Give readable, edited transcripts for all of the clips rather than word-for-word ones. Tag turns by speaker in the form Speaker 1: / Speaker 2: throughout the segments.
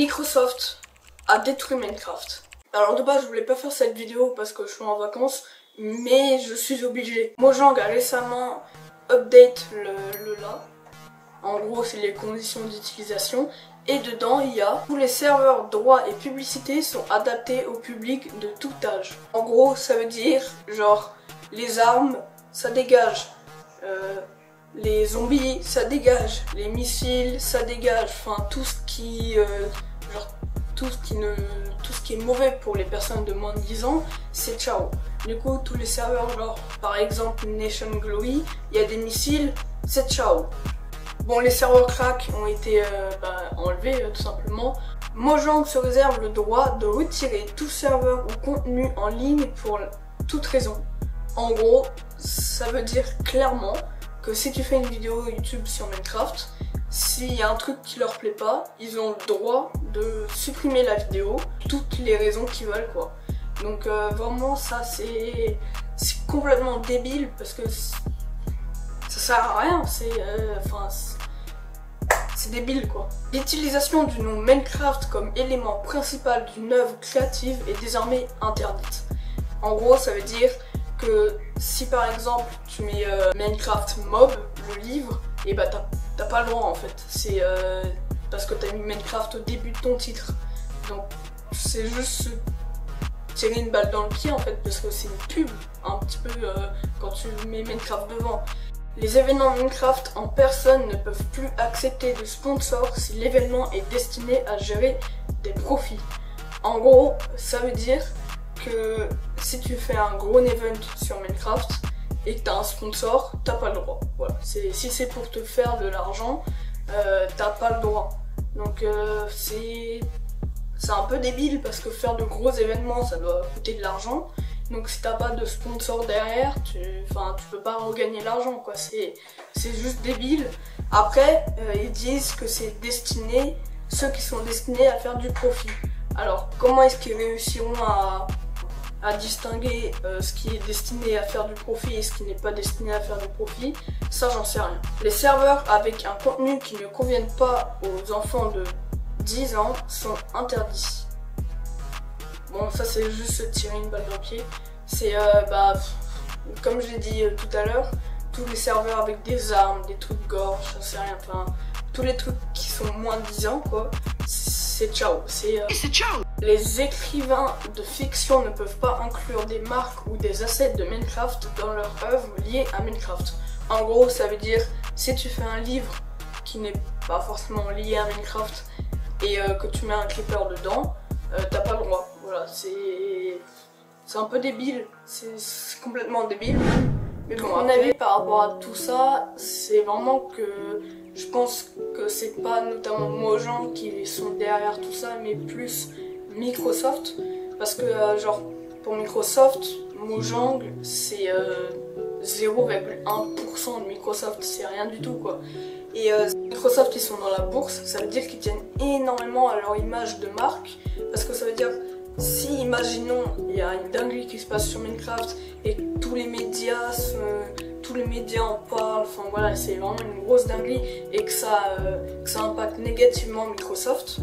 Speaker 1: Microsoft a détruit Minecraft. Alors de base je voulais pas faire cette vidéo parce que je suis en vacances, mais je suis obligée. Mojang a récemment update le là. En gros c'est les conditions d'utilisation. Et dedans il y a tous les serveurs droits et publicité sont adaptés au public de tout âge. En gros ça veut dire genre les armes ça dégage, les zombies ça dégage, les missiles ça dégage, enfin tout ce qui tout ce qui est mauvais pour les personnes de moins de 10 ans, c'est ciao. Du coup tous les serveurs genre par exemple Nation Glory, il y a des missiles, c'est ciao. Bon, les serveurs crack ont été enlevés tout simplement. Mojang se réserve le droit de retirer tout serveur ou contenu en ligne pour toute raison. En gros, ça veut dire clairement que si tu fais une vidéo YouTube sur Minecraft, s'il y a un truc qui leur plaît pas, ils ont le droit de supprimer la vidéo, toutes les raisons qu'ils veulent quoi. Donc vraiment ça c'est complètement débile parce que ça sert à rien, c'est débile quoi. L'utilisation du nom Minecraft comme élément principal d'une œuvre créative est désormais interdite. En gros ça veut dire que si par exemple tu mets Minecraft Mob, le livre, et bah t'as pas le droit en fait. C'est parce que t'as mis Minecraft au début de ton titre. Donc c'est juste tirer une balle dans le pied en fait parce que c'est une pub un petit peu quand tu mets Minecraft devant. Les événements Minecraft en personne ne peuvent plus accepter de sponsors si l'événement est destiné à gérer des profits. En gros, ça veut dire que si tu fais un gros event sur Minecraft et que tu as un sponsor, t'as pas le droit. Voilà. Si c'est pour te faire de l'argent, t'as pas le droit. Donc c'est un peu débile parce que faire de gros événements ça doit coûter de l'argent. Donc si t'as pas de sponsor derrière, tu peux pas regagner l'argent quoi, c'est juste débile. Après, ils disent que c'est destiné, ceux qui sont destinés à faire du profit. Alors comment est-ce qu'ils réussiront à distinguer ce qui est destiné à faire du profit et ce qui n'est pas destiné à faire du profit? Ça j'en sais rien. Les serveurs avec un contenu qui ne convienne pas aux enfants de 10 ans sont interdits. Bon, ça c'est juste se tirer une balle dans le pied. C'est comme j'ai dit tout à l'heure, tous les serveurs avec des armes, des trucs gore, je sais rien, enfin tous les trucs qui sont moins de 10 ans quoi, c'est ciao. C'est ciao. Les écrivains de fiction ne peuvent pas inclure des marques ou des assets de Minecraft dans leurs œuvres liées à Minecraft. En gros, ça veut dire si tu fais un livre qui n'est pas forcément lié à Minecraft et que tu mets un creeper dedans, t'as pas le droit. Voilà, c'est un peu débile, c'est complètement débile. Mais bon, mon avis par rapport à tout ça, c'est vraiment que je pense que c'est pas notamment Mojang qui sont derrière tout ça, mais plus Microsoft. Parce que genre pour Microsoft, Mojang c'est 0,1% de Microsoft, c'est rien du tout quoi. Et Microsoft ils sont dans la bourse, ça veut dire qu'ils tiennent énormément à leur image de marque. Parce que ça veut dire, si imaginons il y a une dinguerie qui se passe sur Minecraft et que tous les médias en parlent, enfin voilà c'est vraiment une grosse dinguerie et que ça impacte négativement Microsoft.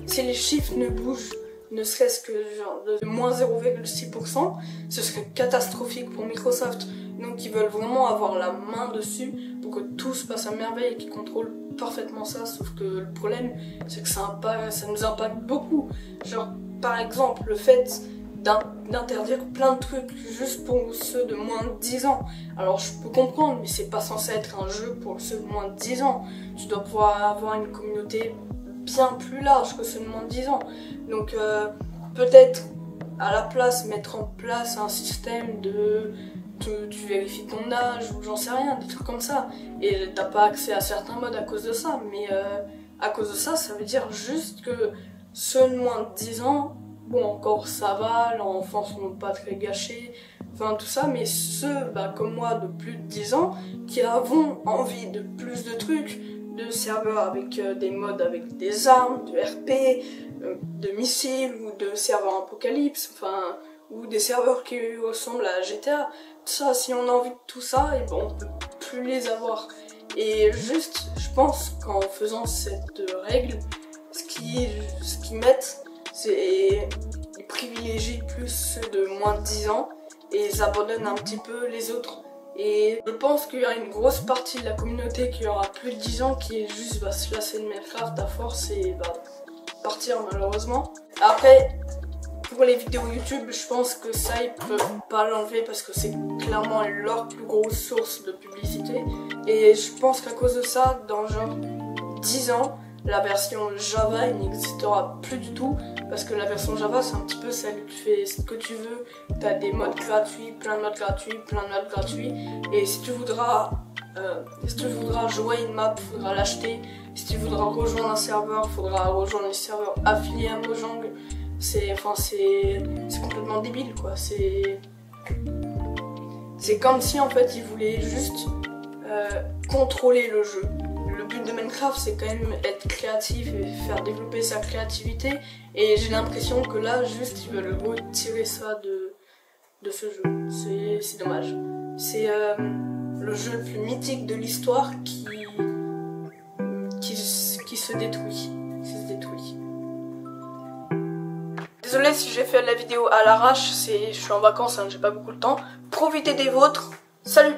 Speaker 1: Si les chiffres ne bougent ne serait-ce que genre de moins 0,6%, ce serait catastrophique pour Microsoft. Donc ils veulent vraiment avoir la main dessus pour que tout se passe à merveille et qu'ils contrôlent parfaitement ça. Sauf que le problème c'est que ça nous impacte beaucoup. Genre par exemple le fait d'interdire plein de trucs juste pour ceux de moins de 10 ans. Alors je peux comprendre mais c'est pas censé être un jeu pour ceux de moins de 10 ans. Tu dois pouvoir avoir une communauté bien plus large que ceux de moins de 10 ans. Donc peut-être à la place mettre en place un système tu vérifies ton âge ou j'en sais rien, des trucs comme ça. Et t'as pas accès à certains modes à cause de ça. Mais à cause de ça, ça veut dire juste que ceux de moins de 10 ans, bon encore ça va, leurs enfants sont pas très gâchés, enfin tout ça, mais ceux comme moi de plus de 10 ans qui avons envie de plus de trucs, de serveurs avec des modes avec des armes, de RP, de missiles ou de serveurs apocalypse, enfin ou des serveurs qui ressemblent à GTA, tout ça, si on a envie de tout ça, et on peut plus les avoir. Et juste, je pense qu'en faisant cette règle, ce ce qu'ils mettent, c'est ils privilégient plus ceux de moins de 10 ans et ils abandonnent un petit peu les autres. Et je pense qu'il y a une grosse partie de la communauté qui aura plus de 10 ans qui est juste va se lasser de Minecraft à force et va partir malheureusement. Après, pour les vidéos YouTube, je pense que ça ils peuvent pas l'enlever parce que c'est clairement leur plus grosse source de publicité. Et je pense qu'à cause de ça, dans genre 10 ans, la version Java n'existera plus du tout parce que la version Java c'est un petit peu celle où tu fais ce que tu veux, tu as des modes gratuits, plein de modes gratuits, plein de modes gratuits et si tu voudras jouer une map, il faudra l'acheter. Si tu voudras rejoindre un serveur, il faudra rejoindre les serveurs affiliés à Mojang. C'est complètement débile quoi, c'est comme si en fait ils voulaient juste contrôler le jeu. Le but de Minecraft c'est quand même être créatif et faire développer sa créativité et j'ai l'impression que là juste ils veulent retirer ça de ce jeu. C'est dommage. C'est le jeu le plus mythique de l'histoire qui se détruit. Désolé si j'ai fait la vidéo à l'arrache, je suis en vacances, hein, j'ai pas beaucoup de temps. Profitez des vôtres. Salut!